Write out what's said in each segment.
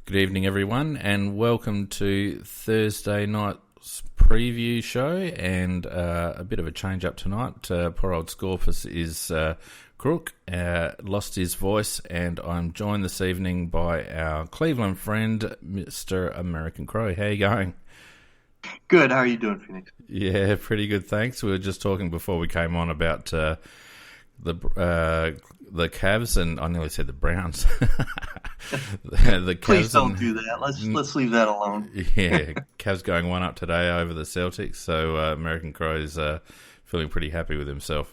Good evening, everyone, and welcome to Thursday night's preview show, and a bit of a change-up tonight. Poor old Scorpus is crook, lost his voice, and I'm joined this evening by our Cleveland friend, Mr. American Crow. How are you going? Good. How are you doing, Phoenix? Yeah, pretty good, thanks. We were just talking before we came on about the Cavs, and I nearly said the Browns. The Cavs. Please don't do that. Let's leave that alone. Yeah, Cavs going one up today over the Celtics, so American Crow's feeling pretty happy with himself.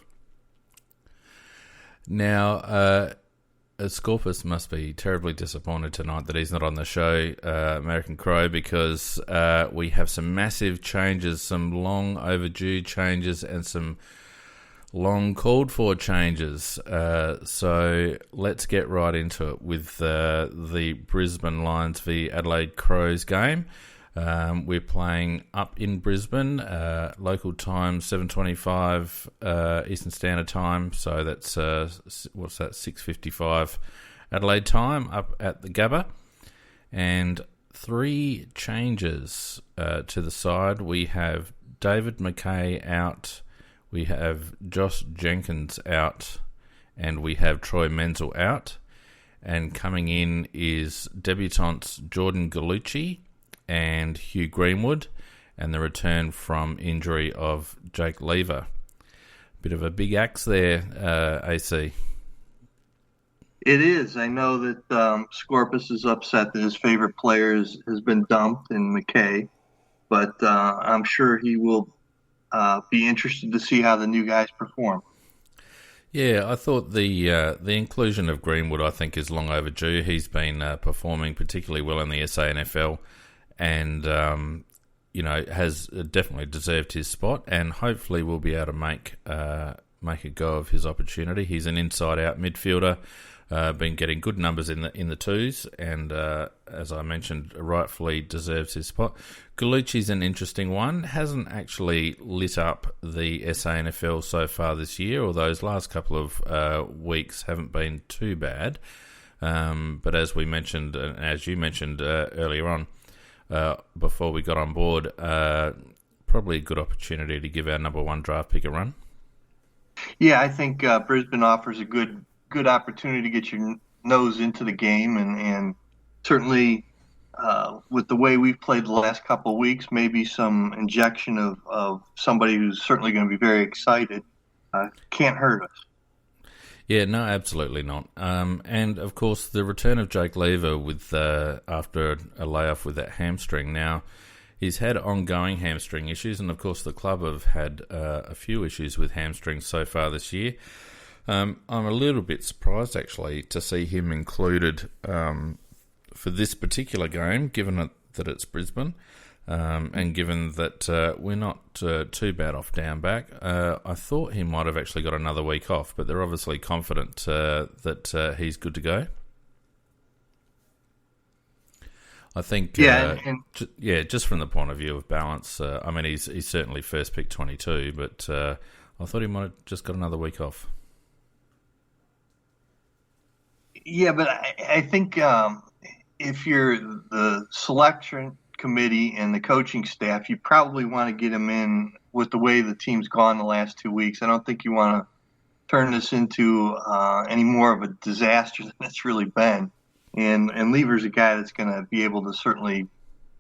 Now, Scorpus must be terribly disappointed tonight that he's not on the show, American Crow, because we have some massive changes, some long overdue changes, and some long called for changes. So let's get right into it with the Brisbane Lions v Adelaide Crows game. We're playing up in Brisbane, local time 7:25 Eastern Standard Time. So that's 6:55 Adelaide time up at the Gabba, and three changes to the side. We have David McKay out. We have Josh Jenkins out, and we have Troy Menzel out. And coming in is debutants Jordan Gallucci and Hugh Greenwood, and the return from injury of Jake Lever. Bit of a big axe there, AC. It is. I know that Scorpus is upset that his favorite player has been dumped in McKay, but I'm sure he will be interested to see how the new guys perform. Yeah, I thought the inclusion of Greenwood, I think, is long overdue. He's been performing particularly well in the SANFL, and has definitely deserved his spot, and hopefully will be able to make a go of his opportunity. He's an inside-out midfielder. Been getting good numbers in the twos, and as I mentioned, rightfully deserves his spot. Gallucci's an interesting one. Hasn't actually lit up the SANFL so far this year, although those last couple of weeks haven't been too bad. But as we mentioned, and as you mentioned earlier on, before we got on board, probably a good opportunity to give our number one draft pick a run. Yeah, I think Brisbane offers a good opportunity to get your nose into the game, and certainly with the way we've played the last couple of weeks, maybe some injection of somebody who's certainly going to be very excited can't hurt us. Yeah, no, absolutely not. And of course, the return of Jake Lever with after a layoff with that hamstring. Now, he's had ongoing hamstring issues, and of course, the club have had a few issues with hamstrings so far this year. I'm a little bit surprised, actually, to see him included for this particular game, given that it's Brisbane, and given that we're not too bad off down back. I thought he might have actually got another week off, but they're obviously confident that he's good to go. I think, just from the point of view of balance, I mean, he's certainly first pick 22, but I thought he might have just got another week off. Yeah, but I think if you're the selection committee and the coaching staff, you probably want to get him in with the way the team's gone the last 2 weeks. I don't think you want to turn this into any more of a disaster than it's really been. And Lever's a guy that's going to be able to certainly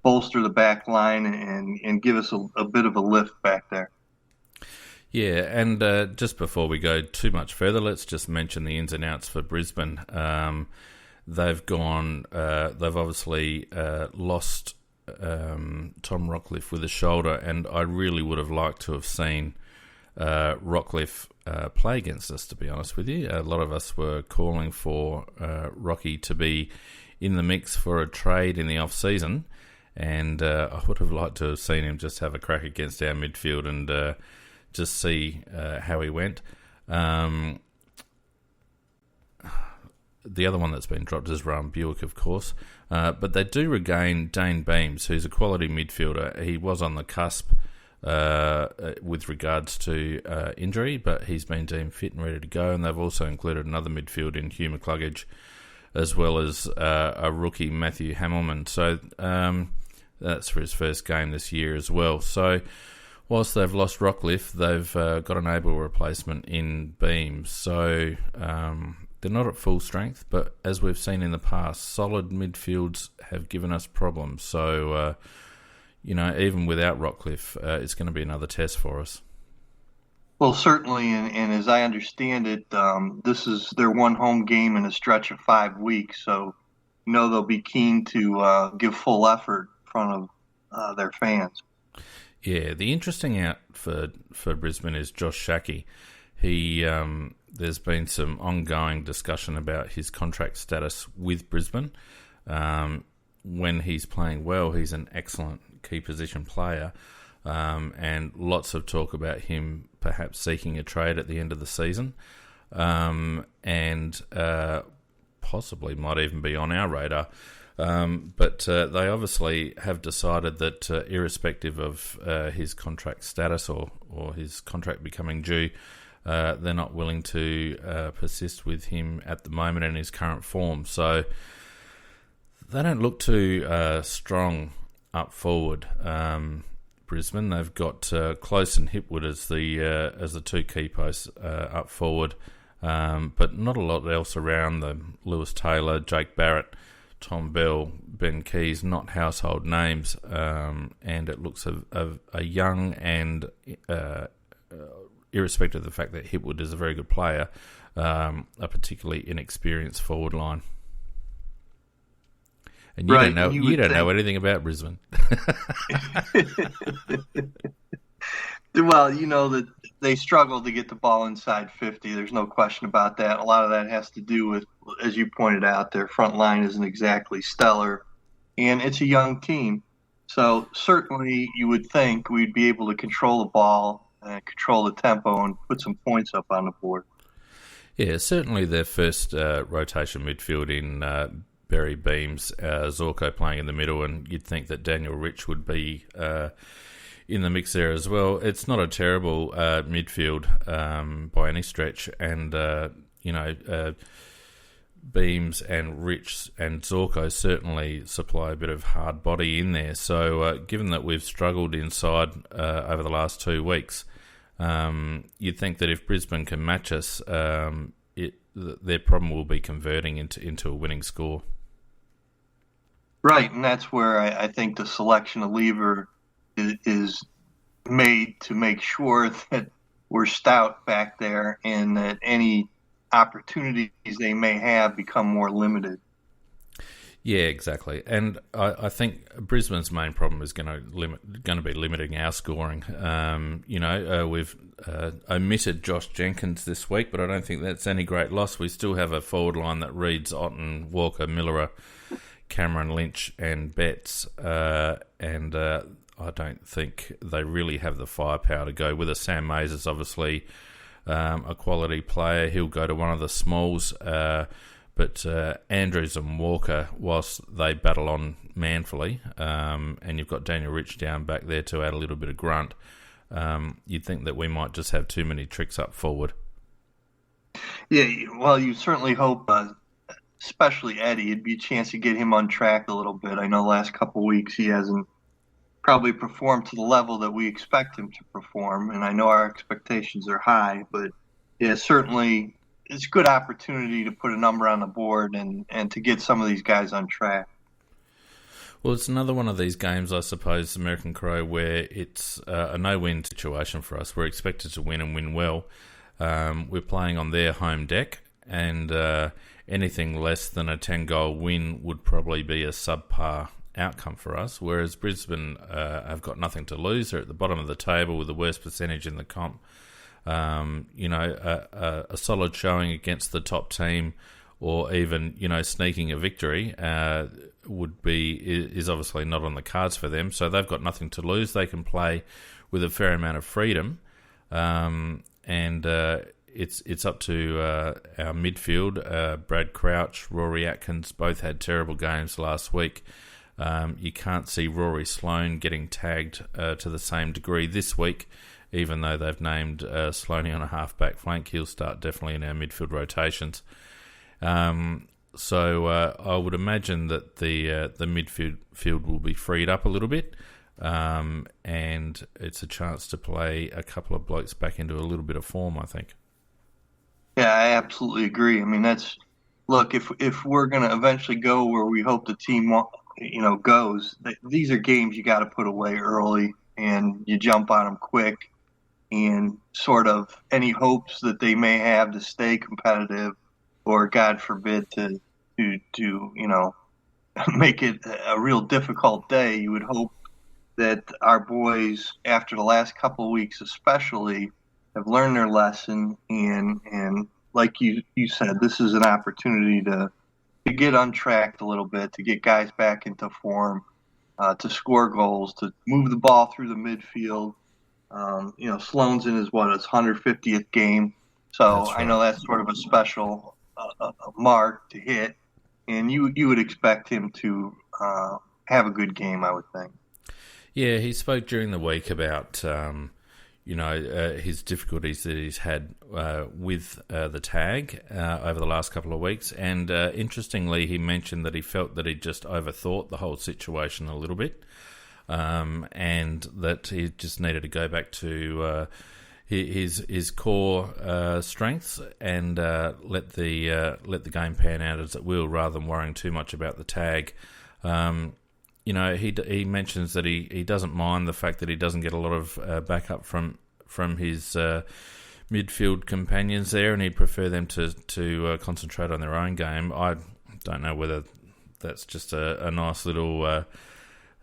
bolster the back line and give us a bit of a lift back there. Yeah, and just before we go too much further, let's just mention the ins and outs for Brisbane. They've obviously lost Tom Rockliff with a shoulder, and I really would have liked to have seen Rockliff play against us, to be honest with you. A lot of us were calling for Rocky to be in the mix for a trade in the off-season, and I would have liked to have seen him just have a crack against our midfield and just see how he went. The other one that's been dropped is Ram Buick, of course. But they do regain Dane Beams, who's a quality midfielder. He was on the cusp with regards to injury, but he's been deemed fit and ready to go. And they've also included another midfield in Hugh McCluggage, as well as a rookie, Matthew Hamilman. So that's for his first game this year as well. So whilst they've lost Rockcliffe, they've got an able replacement in Beams. So they're not at full strength, but as we've seen in the past, solid midfields have given us problems. So, even without Rockcliffe, it's going to be another test for us. Well, certainly, and as I understand it, this is their one home game in a stretch of 5 weeks, so they'll be keen to give full effort in front of their fans. Yeah, the interesting out for Brisbane is Josh Shackey. There's been some ongoing discussion about his contract status with Brisbane. When he's playing well, he's an excellent key position player. And lots of talk about him perhaps seeking a trade at the end of the season, and possibly might even be on our radar. But they obviously have decided that irrespective of his contract status or his contract becoming due, they're not willing to persist with him at the moment in his current form. So they don't look too strong up forward. Brisbane, they've got Close and Hipwood as the two key posts up forward, but not a lot else around them. Lewis Taylor, Jake Barrett, Tom Bell, Ben Keys, not household names, and it looks a young and, irrespective of the fact that Hipwood is a very good player, a particularly inexperienced forward line. And you don't know anything about Brisbane. Well, that they struggle to get the ball inside 50. There's no question about that. A lot of that has to do with, as you pointed out, their front line isn't exactly stellar, and it's a young team. So certainly you would think we'd be able to control the ball and control the tempo and put some points up on the board. Yeah, certainly their first rotation midfield in Barry Beams, Zorko playing in the middle, and you'd think that Daniel Rich would be in the mix there as well. It's not a terrible midfield by any stretch, and Beams and Rich and Zorko certainly supply a bit of hard body in there. So given that we've struggled inside over the last 2 weeks, you'd think that if Brisbane can match us, their problem will be converting into a winning score. Right, and that's where I think the selection of Lever is made to make sure that we're stout back there and that any opportunities they may have become more limited. Yeah, exactly. And I think Brisbane's main problem is going to be limiting our scoring. We've omitted Josh Jenkins this week, but I don't think that's any great loss. We still have a forward line that reads Otten, Walker, Millerer, Cameron Lynch and Betts, and I don't think they really have the firepower to go with it. Sam Mays is obviously a quality player. He'll go to one of the smalls, but Andrews and Walker, whilst they battle on manfully, and you've got Daniel Rich down back there to add a little bit of grunt, you'd think that we might just have too many tricks up forward. Yeah, well, you certainly hope, especially Eddie, it'd be a chance to get him on track a little bit. I know the last couple of weeks he hasn't probably performed to the level that we expect him to perform, and I know our expectations are high, but yeah, certainly it's a good opportunity to put a number on the board and to get some of these guys on track. Well, it's another one of these games, I suppose, American Crow, where it's a no-win situation for us. We're expected to win and win well. We're playing on their home deck, and anything less than a 10-goal win would probably be a subpar outcome for us, whereas Brisbane have got nothing to lose. They're at the bottom of the table with the worst percentage in the comp. A solid showing against the top team, or even sneaking a victory is obviously not on the cards for them. So they've got nothing to lose. They can play with a fair amount of freedom, and it's up to our midfield. Brad Crouch, Rory Atkins both had terrible games last week. You can't see Rory Sloane getting tagged to the same degree this week, even though they've named Sloaney on a half-back flank. He'll start definitely in our midfield rotations. So I would imagine that the midfield will be freed up a little bit, and it's a chance to play a couple of blokes back into a little bit of form, I think. Yeah, I absolutely agree. I mean, look, if we're going to eventually go where we hope the team goes, these are games you got to put away early, and you jump on them quick, and sort of any hopes that they may have to stay competitive, or God forbid to make it a real difficult day. You would hope that our boys, after the last couple of weeks especially, have learned their lesson, and like you said, this is an opportunity to get untracked a little bit, to get guys back into form, to score goals, to move the ball through the midfield. Sloan's in his 150th game, so That's right. I know that's sort of a special mark to hit, and you would expect him to have a good game, I would think. Yeah, he spoke during the week about his difficulties that he's had with the tag over the last couple of weeks. And interestingly, he mentioned that he felt that he just overthought the whole situation a little bit, and that he just needed to go back to his core strengths and let the game pan out as it will, rather than worrying too much about the tag. He mentions that he doesn't mind the fact that he doesn't get a lot of backup from his midfield companions there, and he'd prefer them to concentrate on their own game. I don't know whether that's just a nice little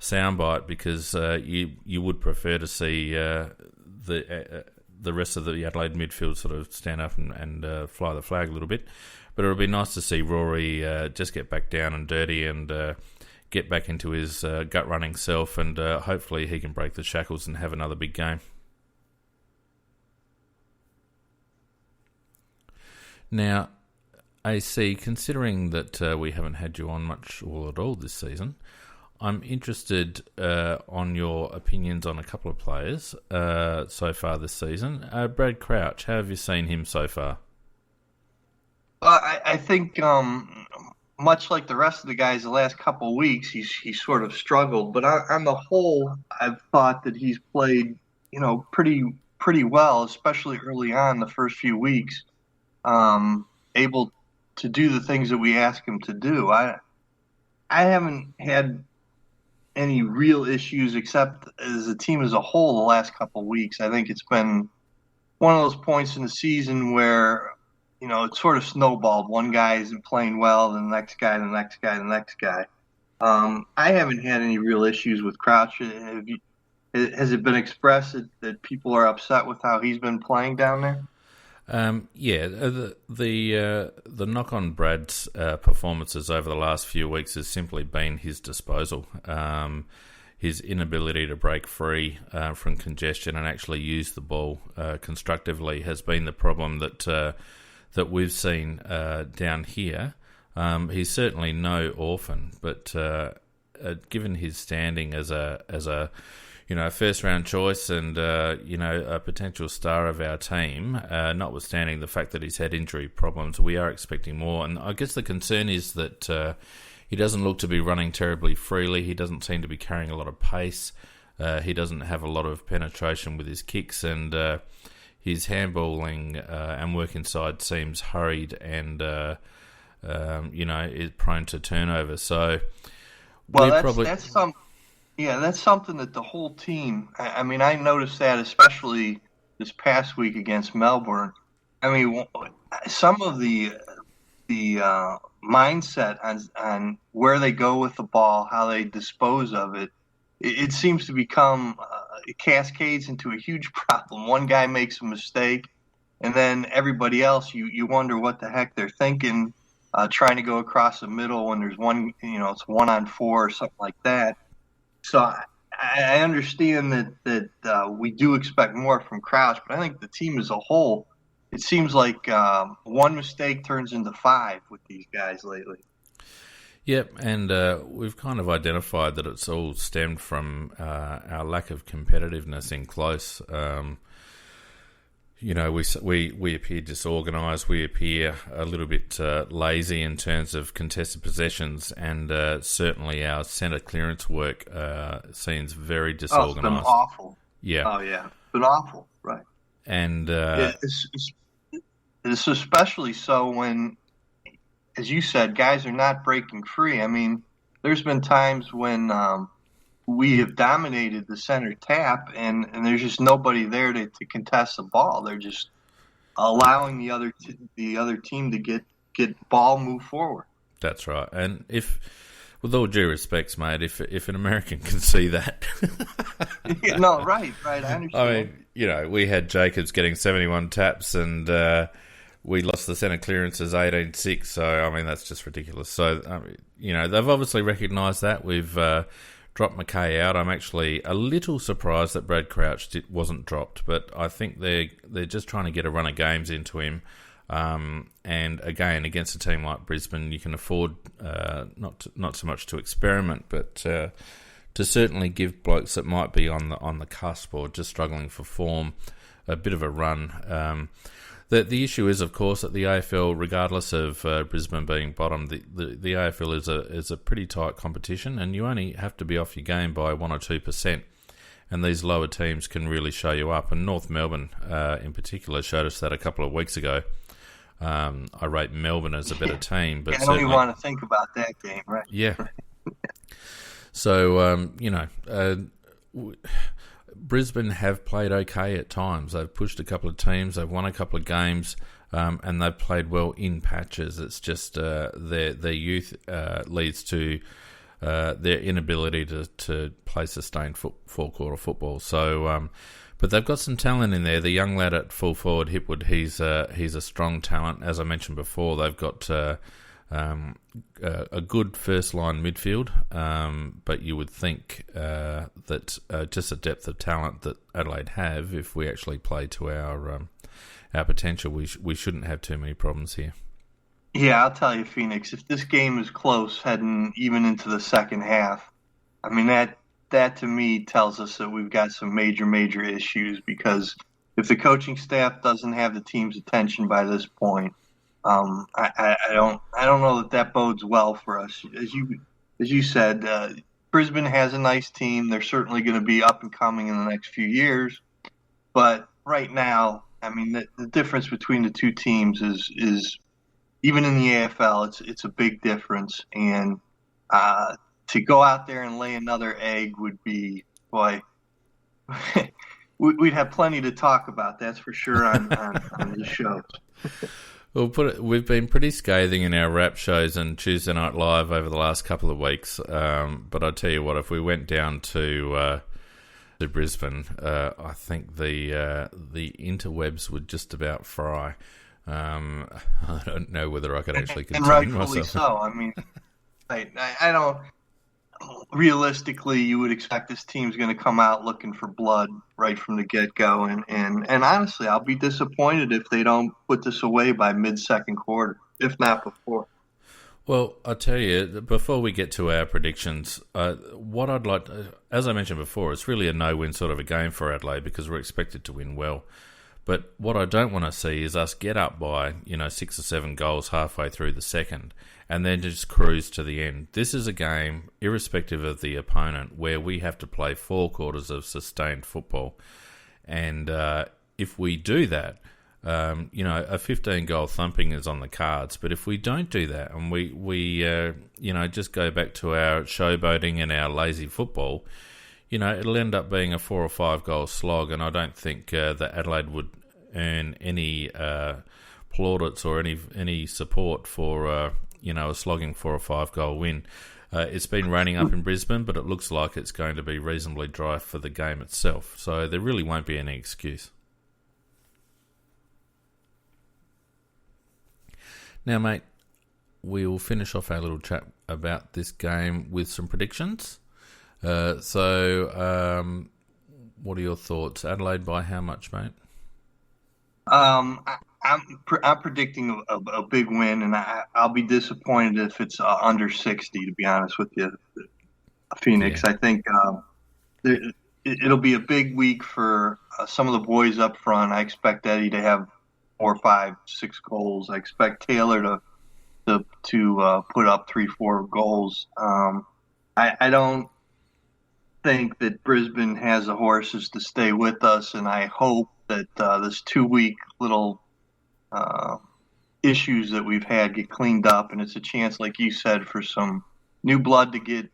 soundbite, because you would prefer to see the rest of the Adelaide midfield sort of stand up and fly the flag a little bit. But it would be nice to see Rory just get back down and dirty and get back into his gut-running self, and hopefully he can break the shackles and have another big game. Now, AC, considering that we haven't had you on much or at all this season, I'm interested on your opinions on a couple of players so far this season. Brad Crouch, how have you seen him so far? I think much like the rest of the guys the last couple of weeks, he's sort of struggled. But on the whole, I've thought that he's played, pretty well, especially early on the first few weeks, able to do the things that we ask him to do. I haven't had any real issues, except as a team as a whole the last couple of weeks. I think it's been one of those points in the season where it sort of snowballed. One guy isn't playing well, the next guy, the next guy, the next guy. I haven't had any real issues with Crouch. Has it been expressed that people are upset with how he's been playing down there? The knock on Brad's performances over the last few weeks has simply been his disposal. His inability to break free from congestion and actually use the ball constructively has been the problem that we've seen down here. He's certainly no orphan, but given his standing as a first round choice and a potential star of our team, notwithstanding the fact that he's had injury problems, we are expecting more. And I guess the concern is that he doesn't look to be running terribly freely. He doesn't seem to be carrying a lot of pace. He doesn't have a lot of penetration with his kicks, and his handballing and work inside seems hurried and is prone to turnover. So, that's something that the whole team. I mean, I noticed that especially this past week against Melbourne. I mean, some of the mindset on where they go with the ball, how they dispose of it, it seems to become it cascades into a huge problem. One guy makes a mistake, and then everybody else, you wonder what the heck they're thinking, trying to go across the middle when there's one, it's 1-on-4 or something like that. So I understand that we do expect more from Crouch, but I think the team as a whole, it seems like one mistake turns into 5 with these guys lately. Yep, and we've kind of identified that it's all stemmed from our lack of competitiveness in close. we appear disorganised. We appear a little bit lazy in terms of contested possessions, and certainly our centre clearance work seems very disorganised. It's been awful. Yeah. Oh yeah, it's been awful. Right. And it's especially so when, as you said, guys are not breaking free. I mean, there's been times when we have dominated the center tap, and there's just nobody there to contest the ball. They're just allowing the other team to get ball move forward. That's right. And with all due respects, mate, if an American can see that, no, right, I understand. I mean, we had Jacobs getting 71 taps, and we lost the centre clearances 18-6. So I mean, that's just ridiculous. So they've obviously recognised that. We've dropped McKay out. I'm actually a little surprised that Brad Crouch wasn't dropped, but I think they're just trying to get a run of games into him. And again, against a team like Brisbane, you can afford not so much to experiment, but to certainly give blokes that might be on the cusp or just struggling for form a bit of a run. The issue is, of course, that the AFL, regardless of Brisbane being bottom, the AFL is a pretty tight competition, and you only have to be off your game by 1 or 2%, and these lower teams can really show you up. And North Melbourne, in particular, showed us that a couple of weeks ago. I rate Melbourne as a better team, but I don't even want to think about that game, right? Yeah. So Brisbane have played okay at times. They've pushed a couple of teams, they've won a couple of games, and they've played well in patches. It's just their youth leads to their inability to play sustained four-quarter football. So, but they've got some talent in there. The young lad at full forward, Hipwood, he's a strong talent. As I mentioned before, they've got a good first-line midfield, but you would think that just a depth of talent that Adelaide have, if we actually play to our potential, we shouldn't have too many problems here. Yeah, I'll tell you, Phoenix, if this game is close heading even into the second half, I mean, that to me tells us that we've got some major issues, because if the coaching staff doesn't have the team's attention by this point, I don't know that bodes well for us. As you said, Brisbane has a nice team. They're certainly going to be up and coming in the next few years. But right now, I mean, the difference between the two teams is even in the AFL, it's a big difference. And to go out there and lay another egg would be, boy, we'd have plenty to talk about. That's for sure on the show. We've been pretty scathing in our rap shows and Tuesday Night Live over the last couple of weeks. But I tell you what, if we went down to Brisbane, I think the interwebs would just about fry. I don't know whether I could actually contain myself. And rightfully so. I mean, I don't. Realistically, you would expect this team's going to come out looking for blood right from the get-go. And honestly, I'll be disappointed if they don't put this away by mid-second quarter, if not before. Well, I tell you, before we get to our predictions, what I'd like to, as I mentioned before, it's really a no-win sort of a game for Adelaide because we're expected to win well. But what I don't want to see is us get up by 6 or 7 goals halfway through the second and then just cruise to the end. This is a game, irrespective of the opponent, where we have to play 4 quarters of sustained football. And if we do that, a 15-goal thumping is on the cards. But if we don't do that and we just go back to our showboating and our lazy football, it'll end up being a 4 or 5 goal slog, and I don't think that Adelaide would earn any plaudits or any support for a slogging 4 or 5 goal win. It's been raining up in Brisbane, but it looks like it's going to be reasonably dry for the game itself, so there really won't be any excuse. Now, mate, we'll finish off our little chat about this game with some predictions. So, what are your thoughts? Adelaide by how much, mate? I'm predicting a big win, and I'll be disappointed if it's under 60. To be honest with you, Phoenix. Yeah. I think it'll be a big week for some of the boys up front. I expect Eddie to have 4, 5, 6 goals. I expect Taylor to put up 3, 4 goals. I don't think that Brisbane has the horses to stay with us, and I hope that this 2-week little issues that we've had get cleaned up, and it's a chance, like you said, for some new blood to get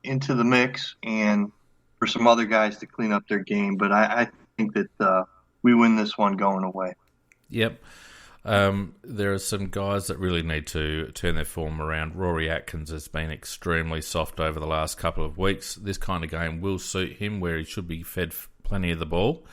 into the mix and for some other guys to clean up their game. But I think that we win this one going away. Yep. There are some guys that really need to turn their form around. Rory Atkins has been extremely soft over the last couple of weeks. This kind of game will suit him, where he should be fed plenty of the ball.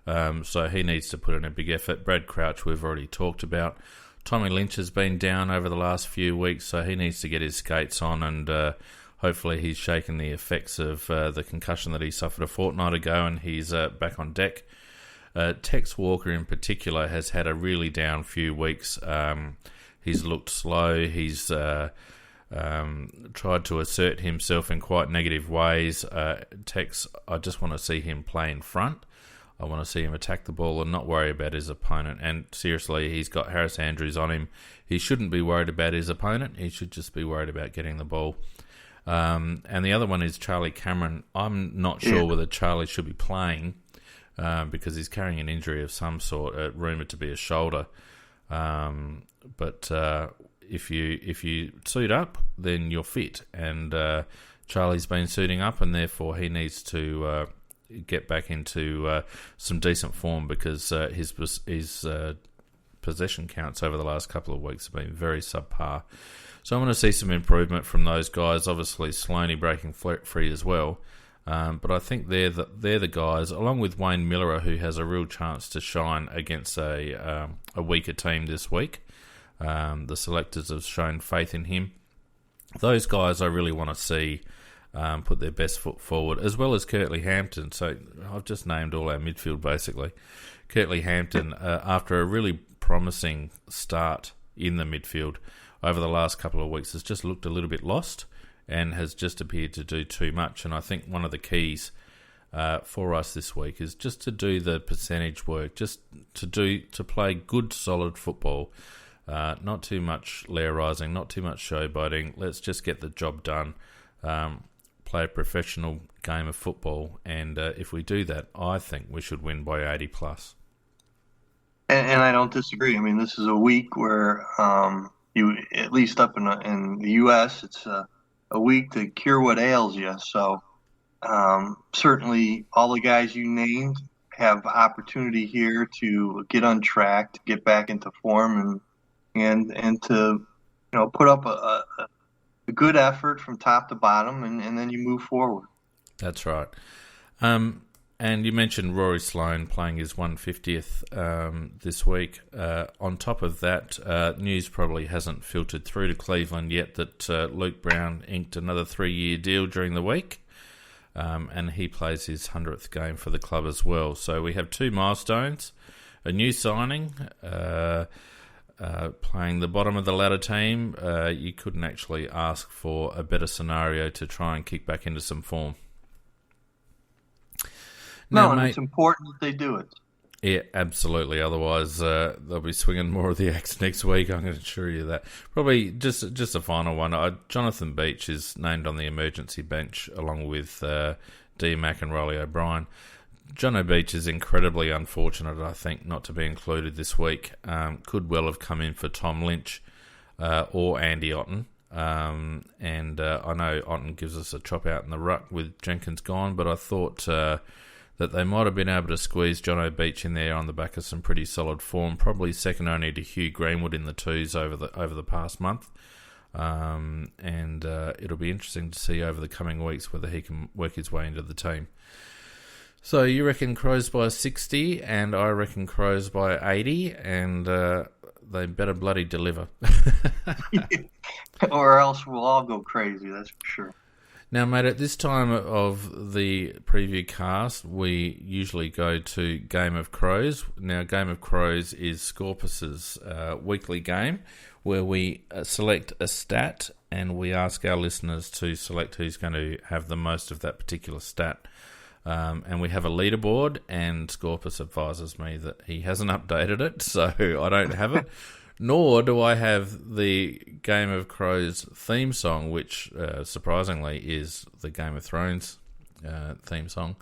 So he needs to put in a big effort. Brad Crouch, we've already talked about. Tommy Lynch has been down over the last few weeks, so he needs to get his skates on, and hopefully he's shaken the effects of the concussion that he suffered a fortnight ago, and he's back on deck. Tex Walker in particular has had a really down few weeks. He's looked slow. He's tried to assert himself in quite negative ways. Tex, I just want to see him play in front. I want to see him attack the ball and not worry about his opponent. And seriously, he's got Harris Andrews on him. He shouldn't be worried about his opponent. He should just be worried about getting the ball. And the other one is Charlie Cameron. I'm not sure whether Charlie should be playing because he's carrying an injury of some sort, rumoured to be a shoulder. But if you suit up, then you're fit. And Charlie's been suiting up, and therefore he needs to get back into some decent form, because his possession counts over the last couple of weeks have been very subpar. So I want to see some improvement from those guys. Obviously, Sloaney breaking free as well. But I think they're the guys, along with Wayne Miller, who has a real chance to shine against a weaker team this week. The selectors have shown faith in him. Those guys I really want to see put their best foot forward, as well as Curtly Hampton. So I've just named all our midfield, basically. Curtly Hampton, after a really promising start in the midfield over the last couple of weeks, has just looked a little bit lost and has just appeared to do too much. And I think one of the keys for us this week is just to do the percentage work, just to play good, solid football. Not too much lair-rising, not too much showboating. Let's just get the job done. Play a professional game of football, and if we do that, I think we should win by 80 plus. And I don't disagree. I mean, this is a week where you, at least up in the U.S., it's a week to cure what ails you. So certainly all the guys you named have opportunity here to get on track, to get back into form, and to put up a good effort from top to bottom, and then you move forward. That's right. And you mentioned Rory Sloane playing his 150th this week. On top of that, news probably hasn't filtered through to Cleveland yet that Luke Brown inked another 3-year deal during the week, and he plays his 100th game for the club as well. So we have 2 milestones, a new signing, playing the bottom of the ladder team. You couldn't actually ask for a better scenario to try and kick back into some form. No, and it's important that they do it. Yeah, absolutely. Otherwise, they'll be swinging more of the axe next week. I'm going to assure you that. Probably just a final one. Jonathan Beach is named on the emergency bench along with D. Mack and Rolly O'Brien. Jono Beach is incredibly unfortunate, I think, not to be included this week. Could well have come in for Tom Lynch or Andy Otten. And I know Otten gives us a chop out in the ruck with Jenkins gone, but I thought that they might have been able to squeeze Jono Beach in there on the back of some pretty solid form, probably second only to Hugh Greenwood in the twos over the past month. And it'll be interesting to see over the coming weeks whether he can work his way into the team. So you reckon Crows by 60, and I reckon Crows by 80, and they better bloody deliver. Or else we'll all go crazy, that's for sure. Now, mate, at this time of the preview cast, we usually go to Game of Crows. Now, Game of Crows is Scorpus's weekly game where we select a stat and we ask our listeners to select who's going to have the most of that particular stat. And we have a leaderboard, and Scorpus advises me that he hasn't updated it, so I don't have it. Nor do I have the Game of Crows theme song, which surprisingly is the Game of Thrones theme song.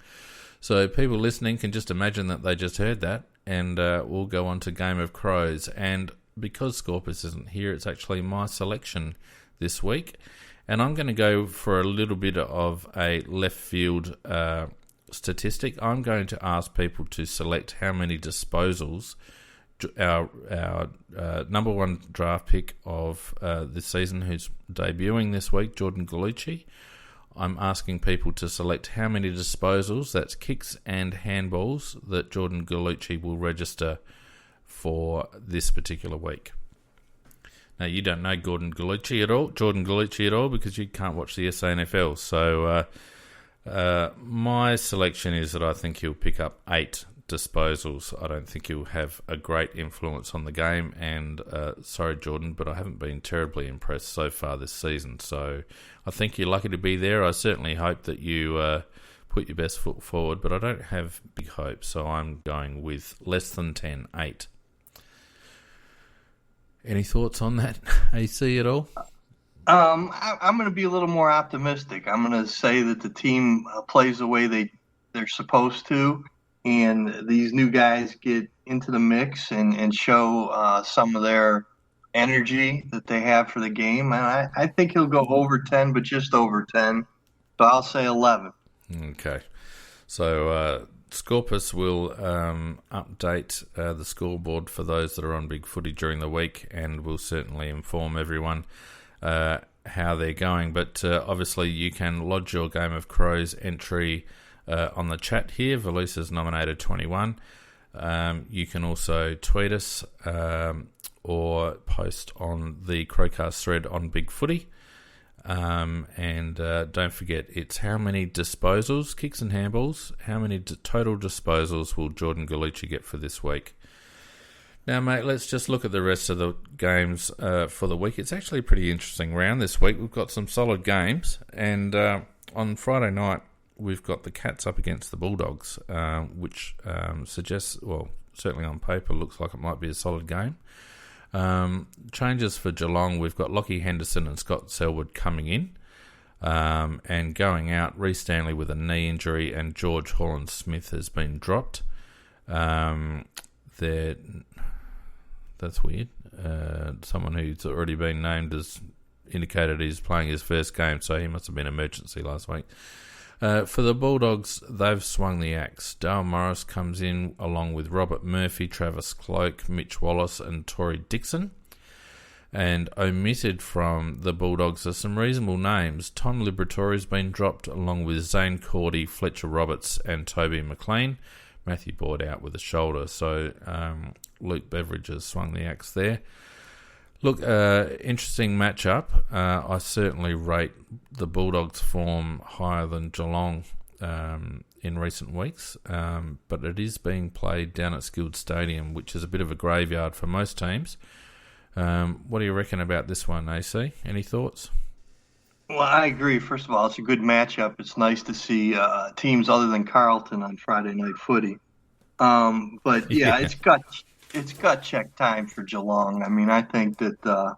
So people listening can just imagine that they just heard that, and we'll go on to Game of Crows. And because Scorpus isn't here, it's actually my selection this week. And I'm going to go for a little bit of a left field statistic. I'm going to ask people to select how many disposals our number one draft pick of this season, who's debuting this week, Jordan Gallucci. I'm asking people to select how many disposals, that's kicks and handballs, that Jordan Gallucci will register for this particular week. Now, you don't know Jordan Gallucci at all, because you can't watch the SANFL. So my selection is that I think he'll pick up 8 disposals. I don't think he'll have a great influence on the game, and sorry Jordan, but I haven't been terribly impressed so far this season, so I think you're lucky to be there. I certainly hope that you put your best foot forward, but I don't have big hopes, so I'm going with less than 10, 8. Any thoughts on that, AC, at all? I'm going to be a little more optimistic. I'm going to say that the team plays the way they're supposed to, and these new guys get into the mix and show some of their energy that they have for the game. And I think he'll go over 10, but just over 10. So I'll say 11. Okay. So Scorpus will update the scoreboard for those that are on Big Footy during the week, and will certainly inform everyone how they're going. But obviously you can lodge your Game of Crows entry on the chat here. Valisa's nominated 21. You can also tweet us or post on the Crowcast thread on Big Footy. And don't forget, it's how many disposals, kicks and handballs, how many total disposals will Jordan Gallucci get for this week. Now, mate, let's just look at the rest of the games for the week. It's actually a pretty interesting round this week. We've got some solid games, and on Friday night, we've got the Cats up against the Bulldogs, which suggests, well, certainly on paper, looks like it might be a solid game. Changes for Geelong, we've got Lockie Henderson and Scott Selwood coming in, and going out, Reece Stanley with a knee injury, and George Holland-Smith has been dropped. That's weird. Someone who's already been named has indicated he's playing his first game, so he must have been emergency last week. For the Bulldogs, they've swung the axe. Dale Morris comes in along with Robert Murphy, Travis Cloak, Mitch Wallace and Tory Dixon. And omitted from the Bulldogs are some reasonable names. Tom Liberatore's been dropped along with Zane Cordy, Fletcher Roberts and Toby McLean. Matthew Boyd out with a shoulder, so Luke Beveridge has swung the axe there. Look, interesting matchup. I certainly rate the Bulldogs' form higher than Geelong in recent weeks, but it is being played down at Skilled Stadium, which is a bit of a graveyard for most teams. What do you reckon about this one, AC? Any thoughts? Well, I agree. First of all, it's a good matchup. It's nice to see teams other than Carlton on Friday Night Footy. But yeah, it's gut check time for Geelong. I mean, I think that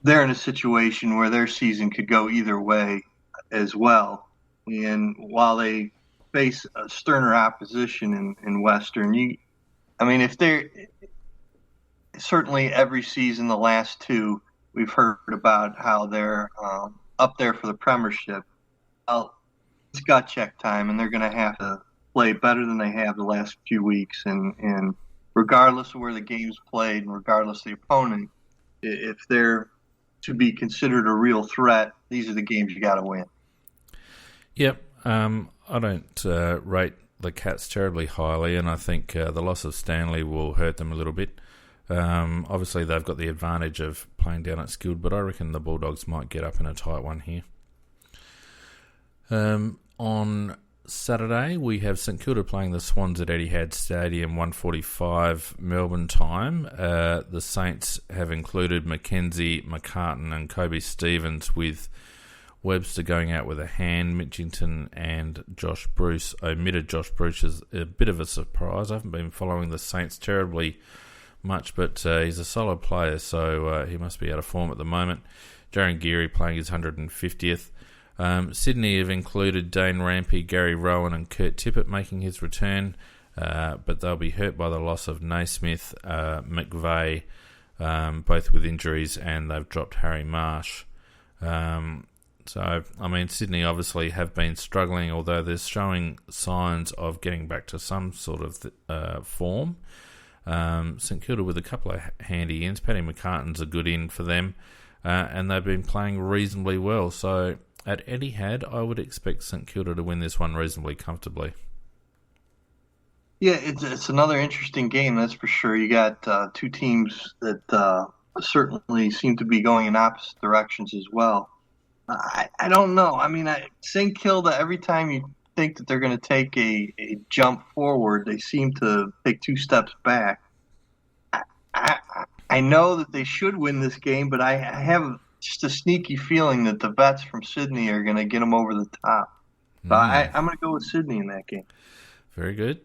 they're in a situation where their season could go either way as well. And while they face a sterner opposition in Western, if they're certainly every season, the last two, we've heard about how they're up there for the premiership. Well, it's gut check time, and they're going to have to play better than they have the last few weeks. And regardless of where the game's played and regardless of the opponent, if they're to be considered a real threat, these are the games you got to win. Yep. I don't rate the Cats terribly highly, and I think the loss of Stanley will hurt them a little bit. Obviously, they've got the advantage of playing down at Skilled, but I reckon the Bulldogs might get up in a tight one here. On Saturday, we have St Kilda playing the Swans at Etihad Stadium, 1:45 Melbourne time. The Saints have included Mackenzie, McCartan and Kobe Stevens, with Webster going out with a hand. Mitchington and Josh Bruce omitted. Josh Bruce is a bit of a surprise. I haven't been following the Saints terribly much, but he's a solid player, so he must be out of form at the moment. Jaron Geary playing his 150th. Sydney have included Dane Rampey, Gary Rowan and Kurt Tippett making his return, but they'll be hurt by the loss of Naismith, McVeigh, both with injuries, and they've dropped Harry Marsh. Sydney obviously have been struggling, although they're showing signs of getting back to some sort of form. St Kilda with a couple of handy ins. Paddy McCartan's a good in for them, and they've been playing reasonably well. So at Etihad, I would expect St Kilda to win this one reasonably comfortably. Yeah, it's another interesting game, that's for sure. You got two teams that certainly seem to be going in opposite directions as well. I don't know. I mean, St Kilda, every time you think that they're going to take a jump forward, they seem to take two steps back. I know that they should win this game, but I have just a sneaky feeling that the vets from Sydney are going to get them over the top. So I'm going to go with Sydney in that game. Very good.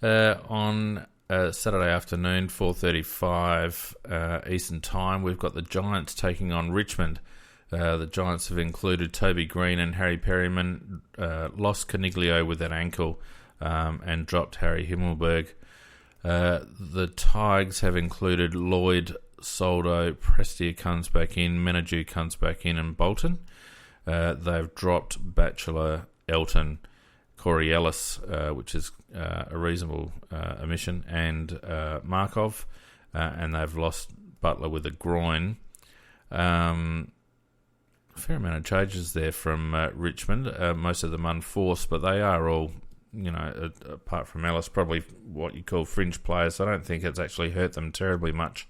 On Saturday afternoon, 4:35 Eastern Time, we've got the Giants taking on Richmond. The Giants have included Toby Green and Harry Perryman, lost Coniglio with an ankle, and dropped Harry Himmelberg. The Tigers have included Lloyd, Soldo, Prestia comes back in, Menadue comes back in, and Bolton. They've dropped Batchelor, Elton, Corey Ellis, which is a reasonable omission, and Markov, and they've lost Butler with a groin. A fair amount of changes there from Richmond, most of them unforced, but they are all, apart from Ellis, probably what you call fringe players. So I don't think it's actually hurt them terribly much.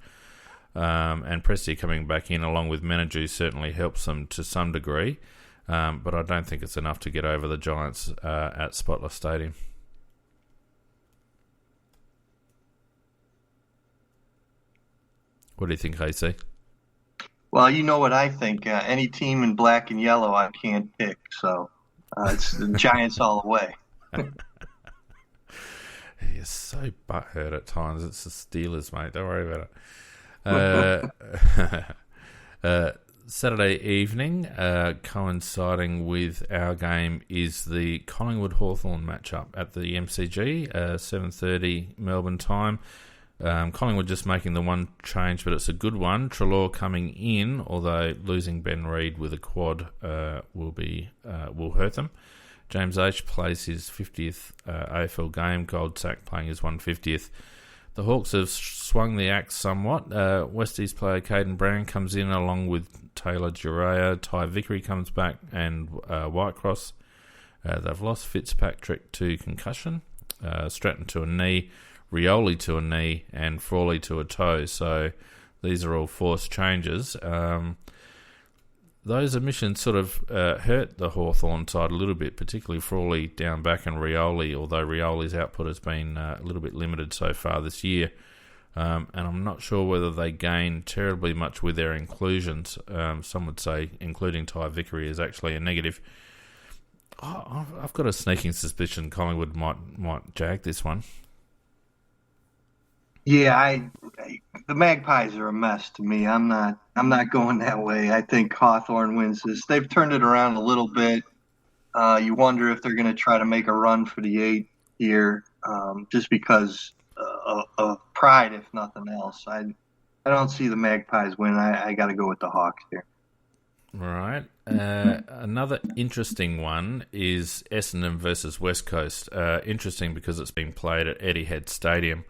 And Prestia coming back in along with Menadue certainly helps them to some degree, but I don't think it's enough to get over the Giants at Spotless Stadium. What do you think, AC? Well, you know what I think. Any team in black and yellow I can't pick, so it's the Giants all the way. He's so butthurt at times. It's the Steelers, mate. Don't worry about it. Saturday evening, coinciding with our game, is the Collingwood-Hawthorn matchup at the MCG, 7:30 Melbourne time. Collingwood just making the one change, but it's a good one. Treloar coming in, although losing Ben Reid with a quad will hurt them. James H plays his 50th AFL game. Goldsack playing his 150th. The Hawks have swung the axe somewhat. Westies player Caden Brown comes in along with Taylor Girea. Ty Vickery comes back, and Whitecross. They've lost Fitzpatrick to concussion, Stratton to a knee, Rioli to a knee, and Frawley to a toe. So these are all forced changes. Those omissions sort of hurt the Hawthorn side a little bit, particularly Frawley down back and Rioli, although Rioli's output has been a little bit limited so far this year. And I'm not sure whether they gain terribly much with their inclusions. Some would say including Ty Vickery is actually a negative. I've got a sneaking suspicion Collingwood might jag this one. Yeah, the Magpies are a mess to me. I'm not going that way. I think Hawthorn wins this. They've turned it around a little bit. You wonder if they're going to try to make a run for the 8 here, just because of pride, if nothing else. I don't see the Magpies win. I got to go with the Hawks here. Right. Another interesting one is Essendon versus West Coast. Interesting because it's being played at Etihad Stadium.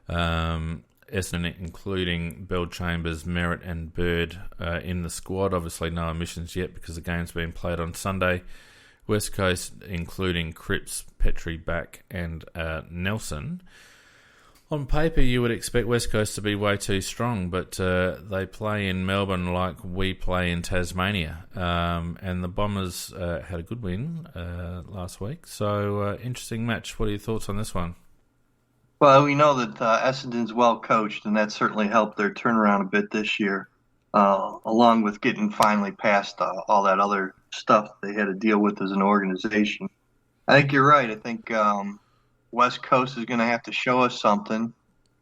Essendon including Bell Chambers, Merritt and Bird in the squad. Obviously no omissions yet because the game's been played on Sunday. West Coast including Cripps, Petrie, Back and Nelson. On paper, you would expect West Coast to be way too strong, but they play in Melbourne like we play in Tasmania. And the Bombers had a good win last week. So, interesting match. What are your thoughts on this one? Well, we know that Essendon's well coached, and that certainly helped their turnaround a bit this year, along with getting finally past all that other stuff they had to deal with as an organization. I think you're right. I think West Coast is going to have to show us something.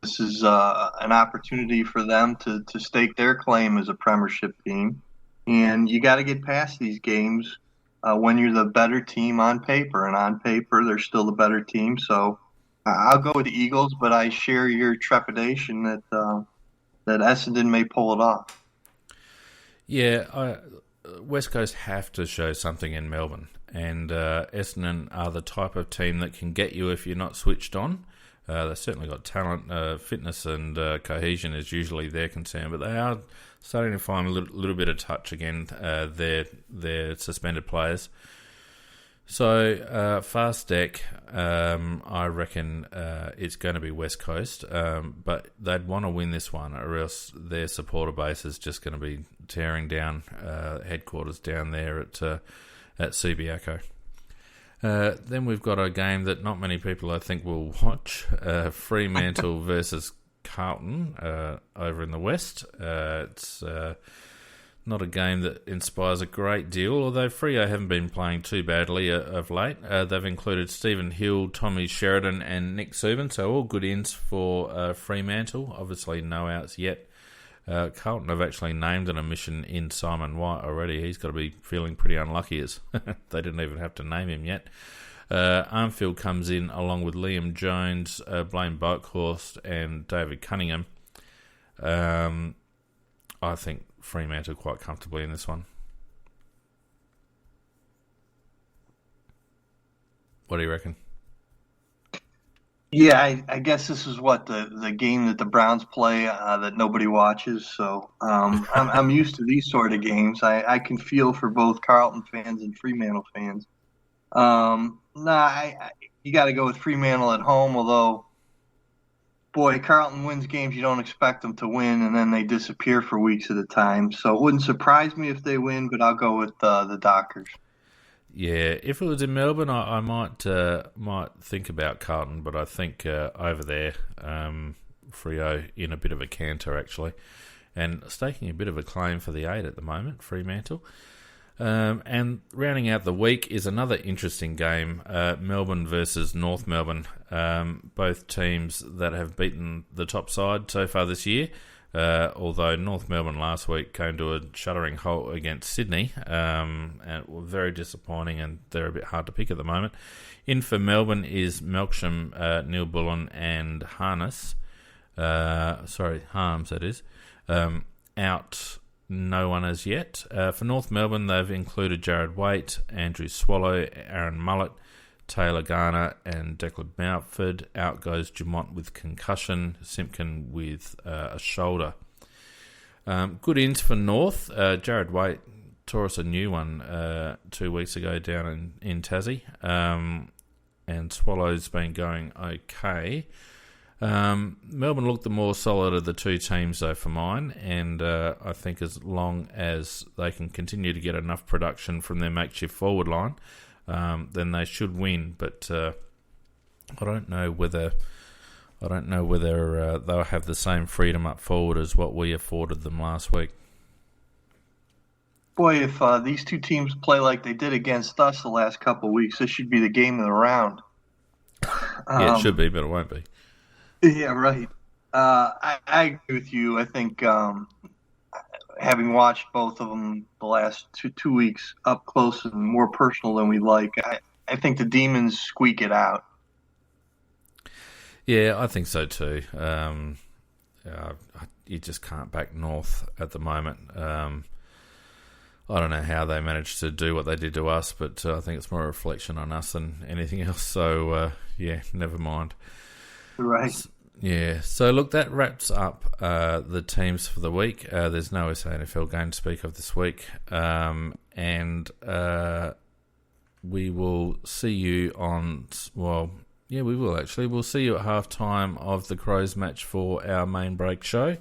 This is an opportunity for them to stake their claim as a premiership team. And you got to get past these games when you're the better team on paper. And on paper, they're still the better team. So I'll go with the Eagles, but I share your trepidation that Essendon may pull it off. Yeah, West Coast have to show something in Melbourne. And Essendon are the type of team that can get you if you're not switched on. They've certainly got talent, fitness and cohesion is usually their concern, but they are starting to find a little bit of touch again, their suspended players. So, fast deck, I reckon it's going to be West Coast, but they'd want to win this one, or else their supporter base is just going to be tearing down headquarters down there at Subiaco. Then we've got a game that not many people, I think, will watch. Fremantle versus Carlton over in the West. It's not a game that inspires a great deal, although Freo haven't been playing too badly of late. They've included Stephen Hill, Tommy Sheridan and Nick Subin, so all good ins for Fremantle. Obviously no outs yet. Carlton have actually named an omission in Simon White already. He's got to be feeling pretty unlucky as they didn't even have to name him yet. Armfield comes in along with Liam Jones, Blaine Boakhorst and David Cunningham. I think Fremantle quite comfortably in this one. What do you reckon? Yeah, I guess this is what the game that the Browns play that nobody watches. So I'm used to these sort of games. I can feel for both Carlton fans and Fremantle fans. You got to go with Fremantle at home. Although, boy, Carlton wins games you don't expect them to win, and then they disappear for weeks at a time. So it wouldn't surprise me if they win, but I'll go with the Dockers. Yeah, if it was in Melbourne, I might think about Carlton, but I think over there, Freo in a bit of a canter actually, and staking a bit of a claim for the 8 at the moment, Fremantle. And rounding out the week is another interesting game, Melbourne versus North Melbourne. Both teams that have beaten the top side so far this year. Although North Melbourne last week came to a shuddering halt against Sydney, and were very disappointing, and they're a bit hard to pick at the moment. In for Melbourne is Melksham, Neil Bullen and Harms, that is. Out no one as yet. For North Melbourne, they've included Jared Waite, Andrew Swallow, Aaron Mullett, Taylor Garner and Declan Mountford. Out goes Dumont with concussion, Simpkin with a shoulder. Good ins for North. Jared Waite tore us a new one 2 weeks ago down in Tassie, and Swallow's been going okay. Melbourne looked the more solid of the two teams though for mine, and I think as long as they can continue to get enough production from their makeshift forward line, then they should win. But I don't know whether they'll have the same freedom up forward as what we afforded them last week. Boy, if these two teams play like they did against us the last couple of weeks, this should be the game of the round. Yeah, it should be, but it won't be. Yeah, right. I agree with you. I think having watched both of them the last two weeks up close and more personal than we like, I think the Demons squeak it out. Yeah, I think so too. You just can't back North at the moment. I don't know how they managed to do what they did to us, but I think it's more a reflection on us than anything else. So, yeah, never mind. Right. Yeah. So, look, that wraps up the teams for the week. There's no SANFL game to speak of this week. And we will see you on, Yeah, we will actually. We'll see you at half-time of the Crows match for our main break show,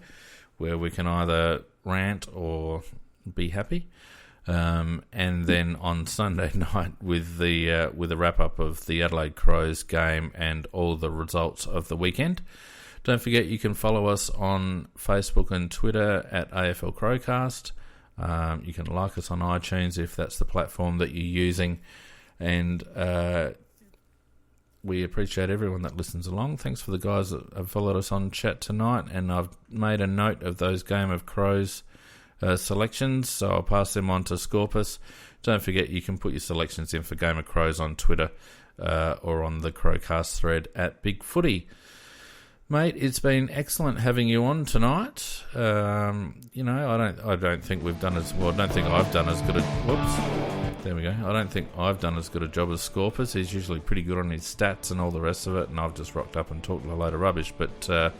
where we can either rant or be happy. And then on Sunday night with the wrap-up of the Adelaide Crows game and all the results of the weekend. Don't forget you can follow us on Facebook and Twitter at AFL Crowcast. You can like us on iTunes if that's the platform that you're using. And we appreciate everyone that listens along. Thanks for the guys that have followed us on chat tonight. And I've made a note of those Game of Crows selections, so I'll pass them on to Scorpus. Don't forget you can put your selections in for Game of Crows on Twitter or on the Crowcast thread at Big Footy. Mate, it's been excellent having you on tonight. I don't think we've done as well. I don't think I've done as good a There we go. I don't think I've done as good a job as Scorpus. He's usually pretty good on his stats and all the rest of it, and I've just rocked up and talked a load of rubbish. But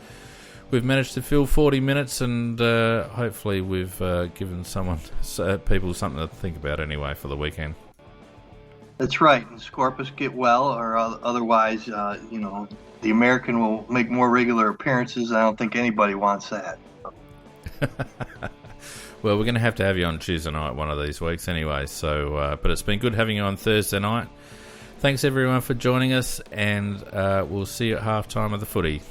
we've managed to fill 40 minutes, and hopefully we've given people something to think about anyway for the weekend. That's right. And Scorpus get well, or otherwise, the American will make more regular appearances. I don't think anybody wants that. Well, we're going to have you on Tuesday night one of these weeks anyway. So, but it's been good having you on Thursday night. Thanks everyone for joining us, and we'll see you at halftime of the footy.